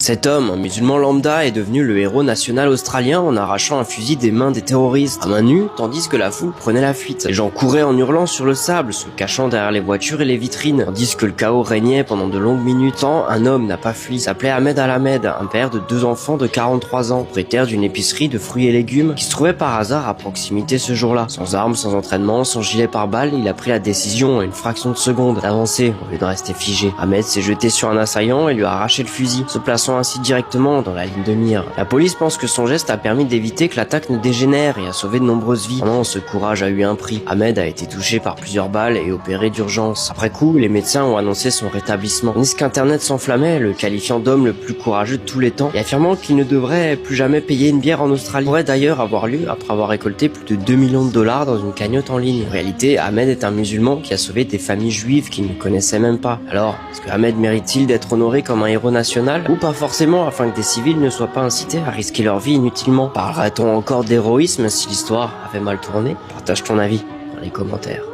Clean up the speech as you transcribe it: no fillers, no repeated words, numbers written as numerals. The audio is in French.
Cet homme, un musulman lambda, est devenu le héros national australien en arrachant un fusil des mains des terroristes à main nue, tandis que la foule prenait la fuite. Les gens couraient en hurlant sur le sable, se cachant derrière les voitures et les vitrines, tandis que le chaos régnait pendant de longues minutes. Tant un homme n'a pas fui. Il s'appelait Ahmed Al-Ahmed, un père de 2 enfants de 43 ans, propriétaire d'une épicerie de fruits et légumes, qui se trouvait par hasard à proximité ce jour-là. Sans armes, sans entraînement, sans gilet pare-balles, il a pris la décision, en une fraction de seconde, d'avancer au lieu de rester figé. Ahmed s'est jeté sur un assaillant et lui a arraché le fusil, se plaçant ainsi directement dans la ligne de mire. La police pense que son geste a permis d'éviter que l'attaque ne dégénère et a sauvé de nombreuses vies. Non, ce courage a eu un prix. Ahmed a été touché par plusieurs balles et opéré d'urgence. Après coup, les médecins ont annoncé son rétablissement. Tandis qu'Internet s'enflammait, le qualifiant d'homme le plus courageux de tous les temps et affirmant qu'il ne devrait plus jamais payer une bière en Australie. Pourrait d'ailleurs avoir lieu après avoir récolté plus de 2 millions de dollars dans une cagnotte en ligne. En réalité, Ahmed est un musulman qui a sauvé des familles juives qu'il ne connaissait même pas. Alors, est-ce que Ahmed mérite-t-il d'être honoré comme un héros national ou pas forcément, afin que des civils ne soient pas incités à risquer leur vie inutilement? Parlerait-on encore d'héroïsme si l'histoire avait mal tourné? Partage ton avis dans les commentaires.